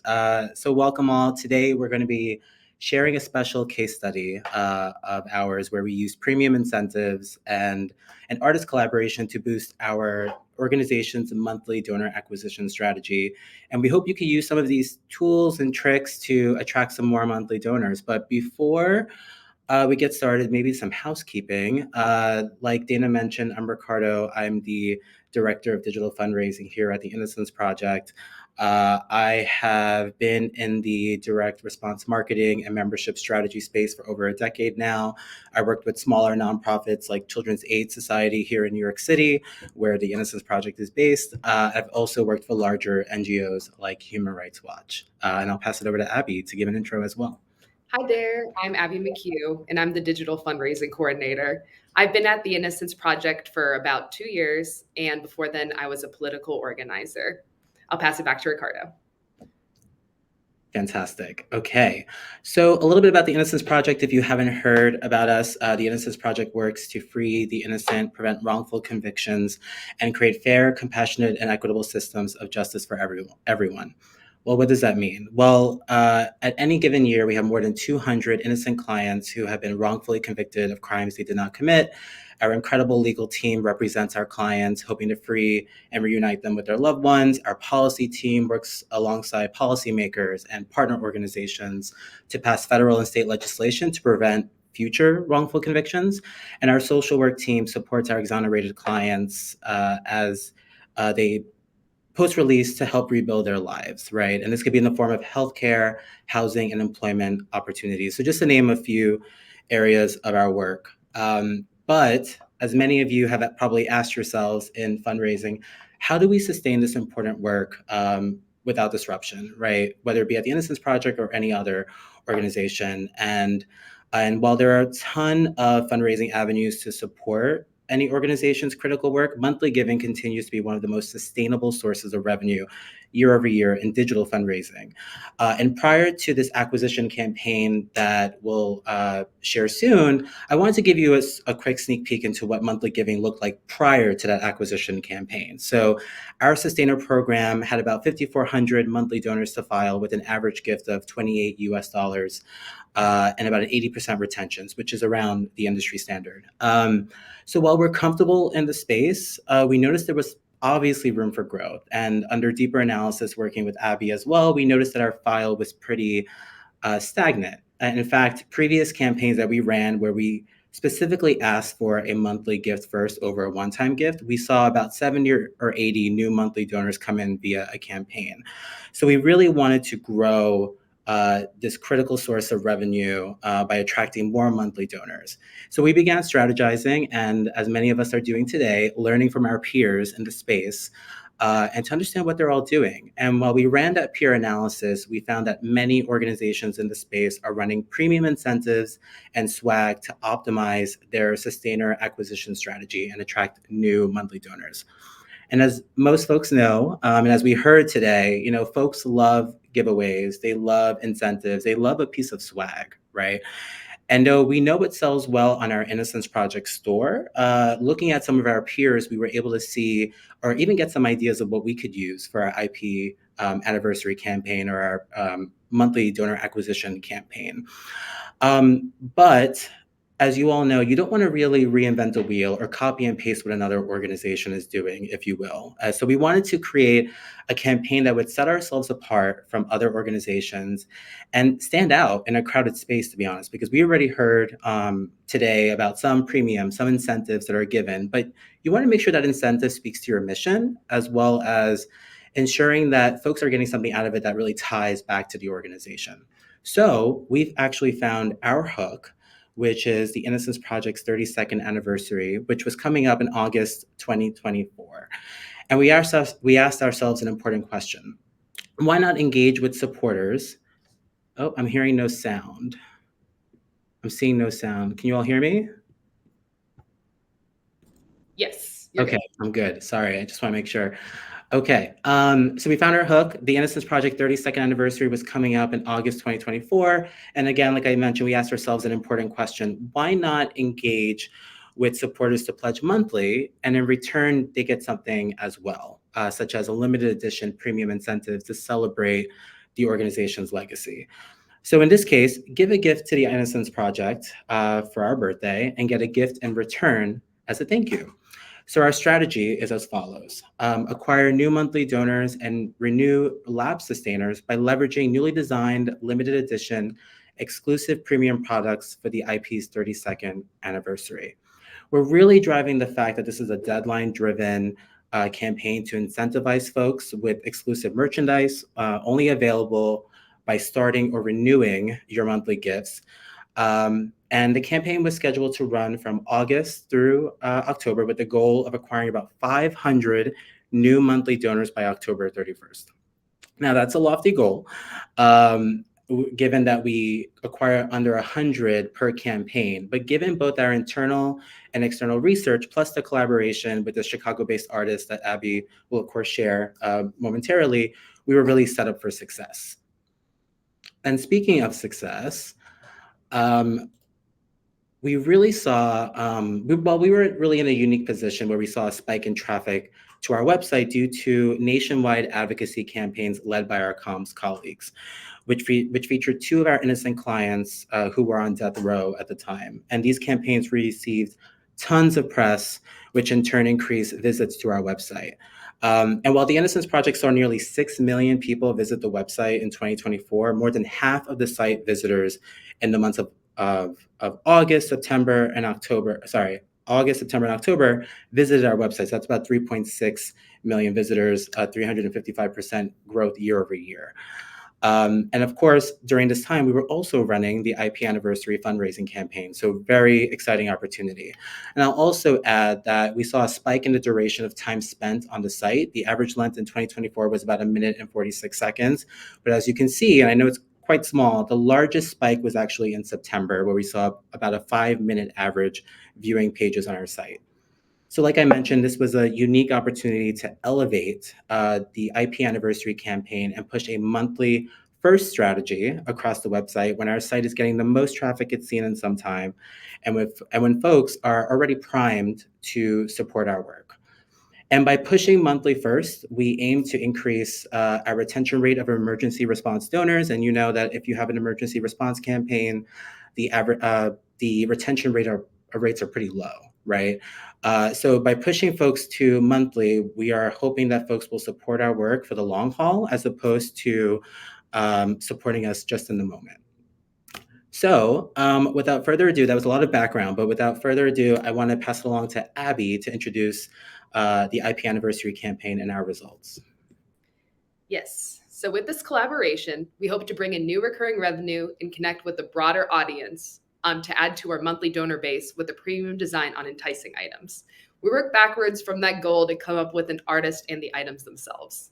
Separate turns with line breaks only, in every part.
So welcome all. Today we're going to be sharing a special case study of ours where we use premium incentives and an artist collaboration to boost our organization's monthly donor acquisition strategy. And we hope you can use some of these tools and tricks to attract some more monthly donors. But before we get started, maybe some housekeeping. Like Dana mentioned, I'm Ricardo. I'm the Director of Digital Fundraising here at the Innocence Project. I have been in the direct response marketing and membership strategy space for over a decade now. I worked with smaller nonprofits like Children's Aid Society here in New York City, where the Innocence Project is based. I've also worked for larger NGOs like Human Rights Watch. And I'll pass it over to Abby to give an intro as well.
Hi there, I'm Abbey McHugh, and I'm the Digital Fundraising Coordinator. I've been at the Innocence Project for about 2 years, and before then, I was a political organizer. I'll pass it back to Ricardo.
Fantastic. Okay. So a little bit about the Innocence Project. If you haven't heard about us, the Innocence Project works to free the innocent, prevent wrongful convictions, and create fair, compassionate, and equitable systems of justice for everyone. Well, what does that mean? Well, at any given year, we have more than 200 innocent clients who have been wrongfully convicted of crimes they did not commit. Our incredible legal team represents our clients, hoping to free and reunite them with their loved ones. Our policy team works alongside policymakers and partner organizations to pass federal and state legislation to prevent future wrongful convictions. And our social work team supports our exonerated clients as they post-release to help rebuild their lives, right? And this could be in the form of healthcare, housing, and employment opportunities. So just to name a few areas of our work. But as many of you have probably asked yourselves in fundraising, how do we sustain this important work without disruption, right? Whether it be at the Innocence Project or any other organization. And while there are a ton of fundraising avenues to support any organization's critical work, monthly giving continues to be one of the most sustainable sources of revenue year over year in digital fundraising. And prior to this acquisition campaign that we'll share soon, I wanted to give you a quick sneak peek into what monthly giving looked like prior to that acquisition campaign. So our Sustainer program had about 5,400 monthly donors to file with an average gift of $28 US. And about an 80% retentions, which is around the industry standard. So while we're comfortable in the space, we noticed there was obviously room for growth. And under deeper analysis, working with Abbey as well, we noticed that our file was pretty stagnant. And in fact, previous campaigns that we ran where we specifically asked for a monthly gift first over a one-time gift, we saw about 70 or 80 new monthly donors come in via a campaign. So we really wanted to grow this critical source of revenue by attracting more monthly donors. So we began strategizing, and as many of us are doing today, learning from our peers in the space and to understand what they're all doing. And while we ran that peer analysis, we found that many organizations in the space are running premium incentives and swag to optimize their sustainer acquisition strategy and attract new monthly donors. And as most folks know, and as we heard today, folks love giveaways, they love incentives, they love a piece of swag, right? And though we know it sells well on our Innocence Project store, looking at some of our peers, we were able to see or even get some ideas of what we could use for our IP anniversary campaign or our monthly donor acquisition campaign. But as you all know, you don't want to really reinvent the wheel or copy and paste what another organization is doing, if you will. So we wanted to create a campaign that would set ourselves apart from other organizations and stand out in a crowded space, to be honest, because we already heard today about some premium, some incentives that are given, but you want to make sure that incentive speaks to your mission, as well as ensuring that folks are getting something out of it that really ties back to the organization. So we've actually found our hook, which is the Innocence Project's 32nd anniversary, which was coming up in August 2024. And we asked ourselves an important question. Why not engage with supporters? Oh, I'm hearing no sound. I'm seeing no sound. Can you all hear me?
Yes.
Okay, good. I'm good. Sorry, I just want to make sure. Okay, so we found our hook. The Innocence Project 32nd anniversary was coming up in August 2024. And again, like I mentioned, we asked ourselves an important question. Why not engage with supporters to pledge monthly, and in return, they get something as well, such as a limited edition premium incentive to celebrate the organization's legacy. So in this case, give a gift to the Innocence Project for our birthday and get a gift in return as a thank you. So our strategy is as follows. Acquire new monthly donors and renew lab sustainers by leveraging newly designed limited edition exclusive premium products for the IP's 32nd anniversary. We're really driving the fact that this is a deadline-driven campaign to incentivize folks with exclusive merchandise only available by starting or renewing your monthly gifts. And the campaign was scheduled to run from August through October with the goal of acquiring about 500 new monthly donors by October 31st. Now, that's a lofty goal, given that we acquire under 100 per campaign. But given both our internal and external research, plus the collaboration with the Chicago-based artist that Abbey will, of course, share momentarily, we were really set up for success. And speaking of success, we really saw, we were really in a unique position where we saw a spike in traffic to our website due to nationwide advocacy campaigns led by our comms colleagues, which featured two of our innocent clients who were on death row at the time. And these campaigns received tons of press, which in turn increased visits to our website. And while the Innocence Project saw nearly 6 million people visit the website in 2024, more than half of the site visitors in the months of August, September, and October, visited our website. So that's about 3.6 million visitors, 355% growth year over year. And of course, during this time, we were also running the IP anniversary fundraising campaign. So very exciting opportunity. And I'll also add that we saw a spike in the duration of time spent on the site. The average length in 2024 was about 1 minute and 46 seconds. But as you can see, and I know it's quite small, the largest spike was actually in September, where we saw about a 5-minute average viewing pages on our site. So like I mentioned, this was a unique opportunity to elevate the IP anniversary campaign and push a monthly first strategy across the website when our site is getting the most traffic it's seen in some time, and when folks are already primed to support our work. And by pushing monthly first, we aim to increase our retention rate of emergency response donors. And you know that if you have an emergency response campaign, the retention rates are pretty low, right? So by pushing folks to monthly, we are hoping that folks will support our work for the long haul, as opposed to supporting us just in the moment. So without further ado, that was a lot of background, but without further ado, I want to pass it along to Abbey to introduce the IP anniversary campaign and our results.
Yes. So with this collaboration, we hope to bring in new recurring revenue and connect with a broader audience to add to our monthly donor base with a premium design on enticing items. We work backwards from that goal to come up with an artist and the items themselves.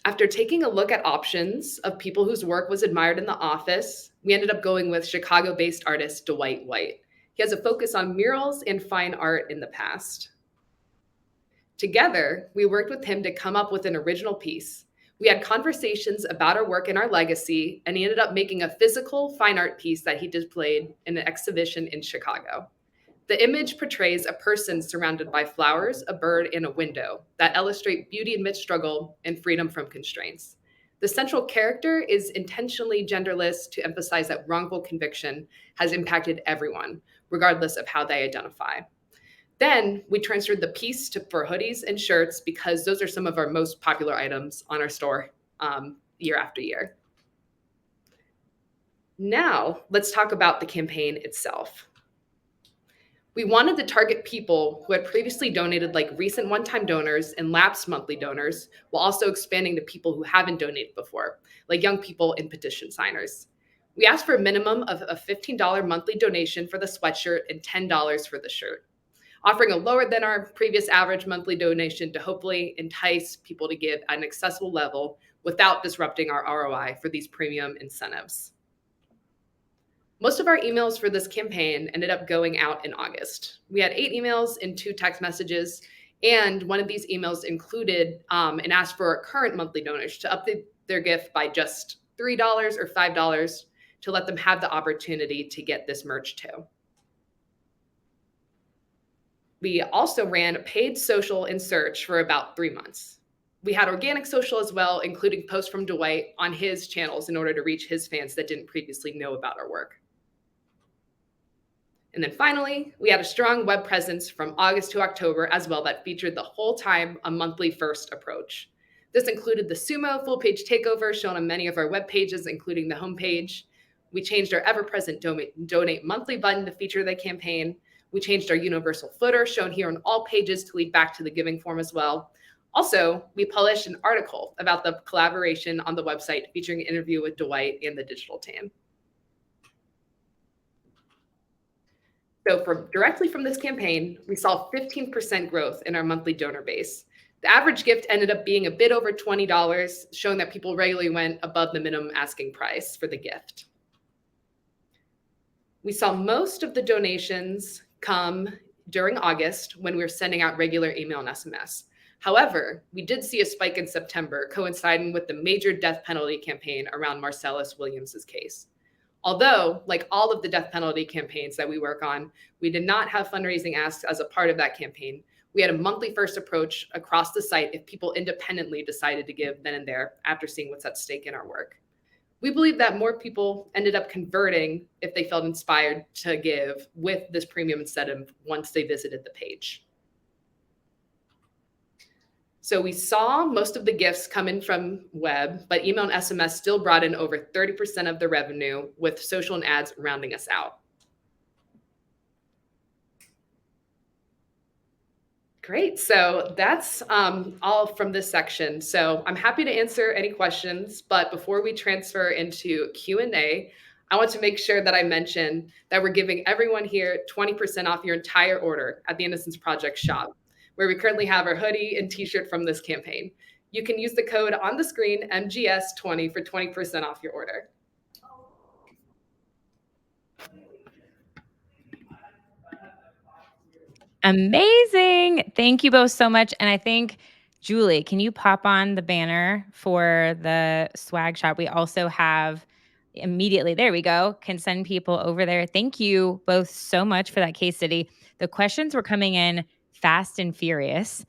After taking a look at options of people whose work was admired in the office, we ended up going with Chicago-based artist Dwight White. He has a focus on murals and fine art in the past. Together, we worked with him to come up with an original piece. We had conversations about our work and our legacy, and he ended up making a physical fine art piece that he displayed in an exhibition in Chicago. The image portrays a person surrounded by flowers, a bird, and a window that illustrate beauty amidst struggle and freedom from constraints. The central character is intentionally genderless to emphasize that wrongful conviction has impacted everyone, regardless of how they identify. Then we transferred the piece for hoodies and shirts because those are some of our most popular items on our store year after year. Now, let's talk about the campaign itself. We wanted to target people who had previously donated, like recent one-time donors and lapsed monthly donors, while also expanding to people who haven't donated before, like young people and petition signers. We asked for a minimum of a $15 monthly donation for the sweatshirt and $10 for the shirt, offering a lower than our previous average monthly donation to hopefully entice people to give at an accessible level without disrupting our ROI for these premium incentives. Most of our emails for this campaign ended up going out in August. We had 8 emails and 2 text messages, and one of these emails included and asked for our current monthly donors to update their gift by just $3 or $5 to let them have the opportunity to get this merch too. We also ran paid social and search for about 3 months. We had organic social as well, including posts from Dwight on his channels in order to reach his fans that didn't previously know about our work. And then finally, we had a strong web presence from August to October as well that featured the whole time a monthly first approach. This included the Sumo full page takeover shown on many of our web pages, including the homepage. We changed our ever-present donate monthly button to feature the campaign. We changed our universal footer shown here on all pages to lead back to the giving form as well. Also, we published an article about the collaboration on the website featuring an interview with Dwight and the digital team. So directly from this campaign, we saw 15% growth in our monthly donor base. The average gift ended up being a bit over $20, showing that people regularly went above the minimum asking price for the gift. We saw most of the donations come during August when we were sending out regular email and SMS. However, we did see a spike in September coinciding with the major death penalty campaign around Marcellus Williams's case. Although, like all of the death penalty campaigns that we work on, we did not have fundraising asks as a part of that campaign. We had a monthly first approach across the site if people independently decided to give then and there after seeing what's at stake in our work. We believe that more people ended up converting if they felt inspired to give with this premium incentive once they visited the page. So we saw most of the gifts come in from web, but email and SMS still brought in over 30% of the revenue, with social and ads rounding us out. Great, so that's all from this section. So I'm happy to answer any questions, but before we transfer into Q&A, I want to make sure that I mention that we're giving everyone here 20% off your entire order at the Innocence Project shop, where we currently have our hoodie and t-shirt from this campaign. You can use the code on the screen, MGS20, for 20% off your order.
Amazing. Thank you both so much. And I think, Julie, can you pop on the banner for the swag shop? We also have immediately, there we go, can send people over there. Thank you both so much for that case study. The questions were coming in fast and furious.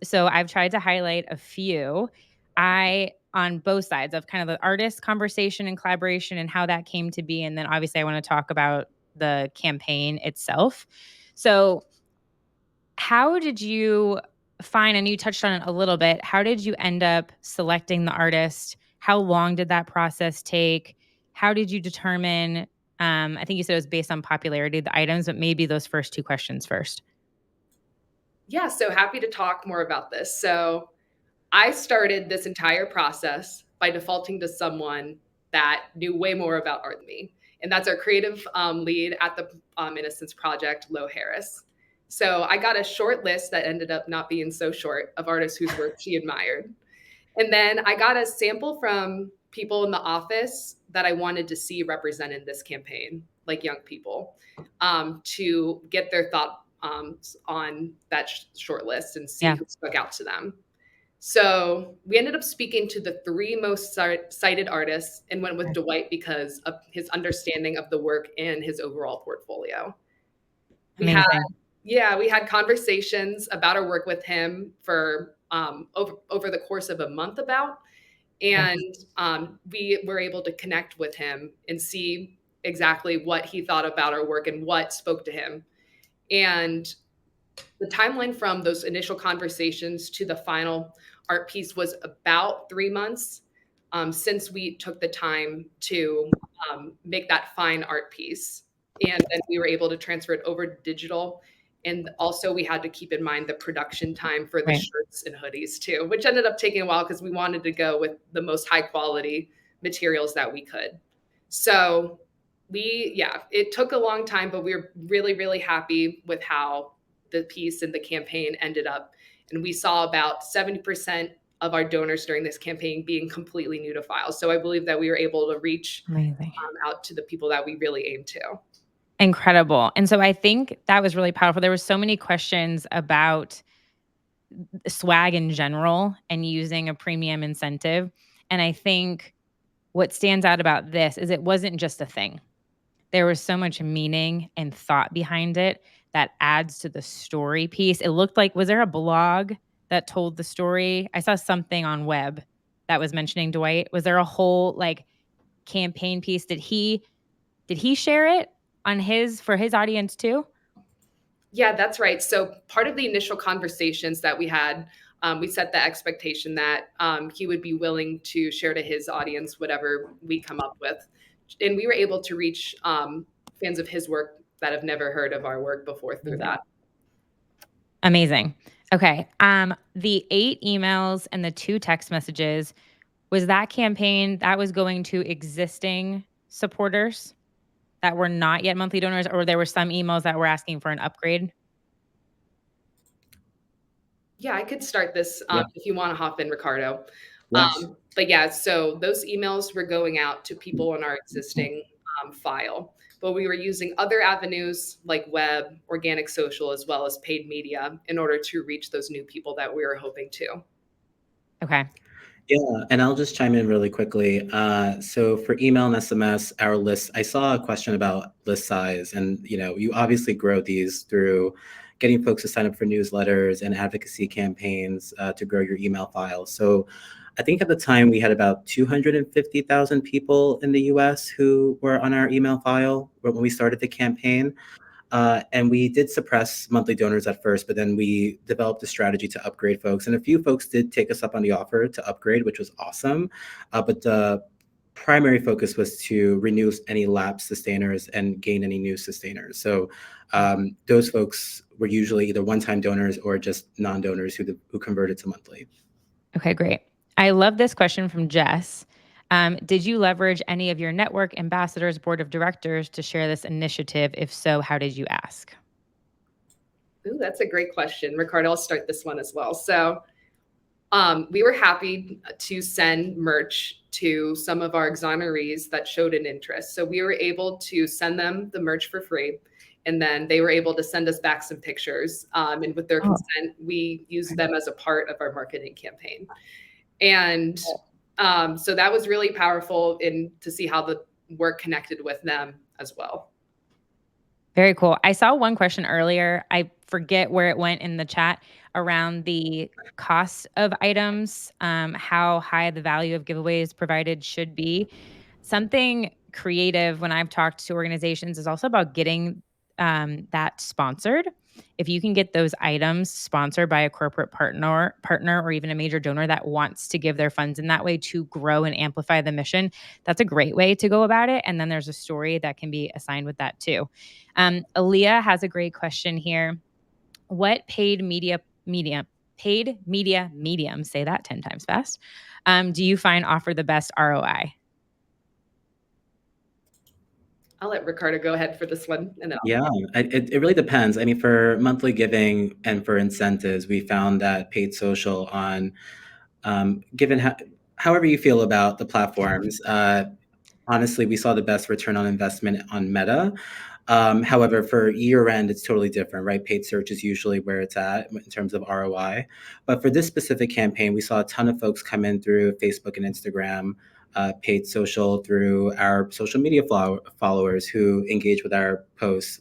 So I've tried to highlight a few. On both sides of kind of the artist conversation and collaboration and how that came to be. And then obviously I want to talk about the campaign itself. So how did you find, and you touched on it a little bit, how did you end up selecting the artist? How long did that process take? How did you determine, I think you said it was based on popularity of the items, but maybe those first two questions first.
Yeah, so happy to talk more about this. So I started this entire process by defaulting to someone that knew way more about art than me. And that's our creative lead at the Innocence Project, Lo Harris. So I got a short list that ended up not being so short of artists whose work she admired. And then I got a sample from people in the office that I wanted to see represented this campaign, like young people, to get their thought on that short list and see who stuck out to them. So we ended up speaking to the three most cited artists and went with Dwight because of his understanding of the work and his overall portfolio. We had conversations about our work with him for over the course of a month and we were able to connect with him and see exactly what he thought about our work and what spoke to him. And the timeline from those initial conversations to the final art piece was about 3 months since we took the time to make that fine art piece. And then we were able to transfer it over to digital. And also we had to keep in mind the production time for the shirts and hoodies too, which ended up taking a while because we wanted to go with the most high quality materials that we could. So it took a long time, but we were really, really happy with how the piece and the campaign ended up. And we saw about 70% of our donors during this campaign being completely new to files. So I believe that we were able to reach out to the people that we really aimed to.
Incredible. And so I think that was really powerful. There were so many questions about swag in general and using a premium incentive. And I think what stands out about this is it wasn't just a thing. There was so much meaning and thought behind it that adds to the story piece. It looked like, was there a blog that told the story? I saw something on web that was mentioning Dwight. Was there a whole like campaign piece? Did he share it on his for his audience too?
Yeah, that's right. So part of the initial conversations that we had, we set the expectation that he would be willing to share to his audience whatever we come up with. And we were able to reach fans of his work that have never heard of our work before through that.
Amazing. Okay. The 8 emails and the 2 text messages, was that campaign that was going to existing supporters that were not yet monthly donors, or there were some emails that were asking for an upgrade?
Yeah, I could start this
Yeah.
if you want to hop in, Ricardo.
Yes.
But yeah, so those emails were going out to people in our existing file, but we were using other avenues like web, organic social, as well as paid media in order to reach those new people that we were hoping to.
Okay.
Yeah, and I'll just chime in really quickly. So for email and SMS, our list, I saw a question about list size, and you obviously grow these through getting folks to sign up for newsletters and advocacy campaigns to grow your email file. So I think at the time we had about 250,000 people in the US who were on our email file when we started the campaign. And we did suppress monthly donors at first, but then we developed a strategy to upgrade folks. And a few folks did take us up on the offer to upgrade, which was awesome. But the primary focus was to renew any lapsed sustainers and gain any new sustainers. So those folks were usually either one-time donors or just non-donors who converted to monthly.
Okay, great. I love this question from Jess. Did you leverage any of your network ambassadors, board of directors to share this initiative? If so, how did you ask?
Ooh, that's a great question, Ricardo. I'll start this one as well. So we were happy to send merch to some of our exonerees that showed an interest. So we were able to send them the merch for free. And then they were able to send us back some pictures. And with their consent, we used them as a part of our marketing campaign. And so that was really powerful to see how the work connected with them as well.
Very cool. I saw one question earlier. I forget where it went in the chat around the cost of items, how high the value of giveaways provided should be. Something creative when I've talked to organizations is also about getting that sponsored. If you can get those items sponsored by a corporate partner, or even a major donor that wants to give their funds in that way to grow and amplify the mission, that's a great way to go about it. And then there's a story that can be assigned with that too. Aaliyah has a great question here. What paid media medium, say that 10 times fast, do you find offer the best ROI?
I'll let Ricardo go ahead for this one. And then
Yeah, it really depends. I mean, for monthly giving and for incentives, we found that paid social on, given however you feel about the platforms, honestly, we saw the best return on investment on Meta. However, for year end, it's totally different, right? Paid search is usually where it's at in terms of ROI. But for this specific campaign, we saw a ton of folks come in through Facebook and Instagram, paid social through our social media followers who engage with our posts,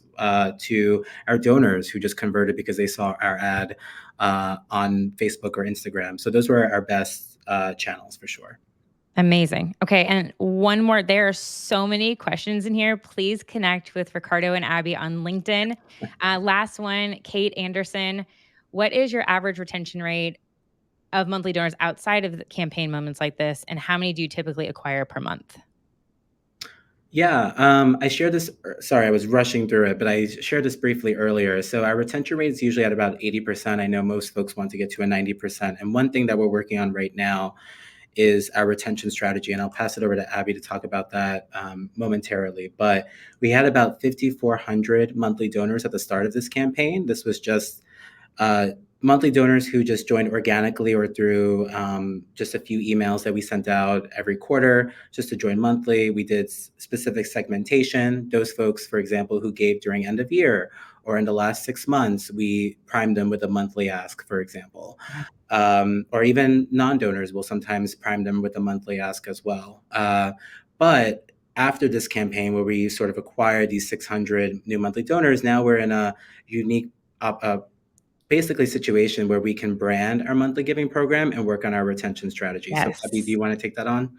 to our donors who just converted because they saw our ad on Facebook or Instagram. So those were our best channels for sure.
Amazing. Okay. And one more. There are so many questions in here. Please connect with Ricardo and Abby on LinkedIn. Last one, Kate Anderson. What is your average retention rate of monthly donors outside of the campaign moments like this? And how many do you typically acquire per month?
Yeah, I shared this. Sorry, I was rushing through it, but I shared this briefly earlier. So our retention rate is usually at about 80%. I know most folks want to get to a 90%. And one thing that we're working on right now is our retention strategy. And I'll pass it over to Abby to talk about that momentarily. But we had about 5,400 monthly donors at the start of this campaign. This was just monthly donors who just joined organically or through just a few emails that we sent out every quarter just to join monthly. We did specific segmentation. Those folks, for example, who gave during end of year or in the last 6 months, we primed them with a monthly ask, for example. Or even non-donors will sometimes prime them with a monthly ask as well. But after this campaign where we sort of acquired these 600 new monthly donors, now we're in a unique basically situation where we can brand our monthly giving program and work on our retention strategy. So
Yes.
Abby, do you want to take that on?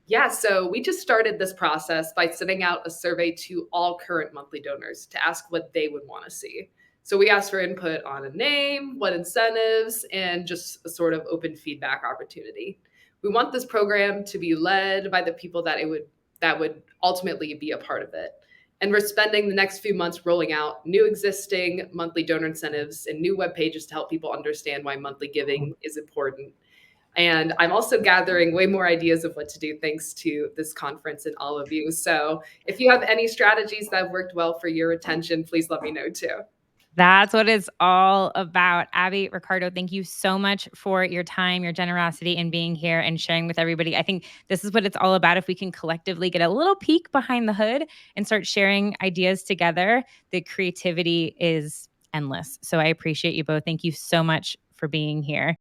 Yeah, so we just started this process by sending out a survey to all current monthly donors to ask what they would want to see. So we asked for input on a name, what incentives, and just a sort of open feedback opportunity. We want this program to be led by the people that would ultimately be a part of it. And we're spending the next few months rolling out new existing monthly donor incentives and new web pages to help people understand why monthly giving is important. And I'm also gathering way more ideas of what to do thanks to this conference and all of you. So if you have any strategies that have worked well for your retention, please let me know too.
That's what it's all about. Abbey, Ricardo, thank you so much for your time, your generosity, and being here and sharing with everybody. I think this is what it's all about. If we can collectively get a little peek behind the hood and start sharing ideas together, the creativity is endless. So I appreciate you both. Thank you so much for being here.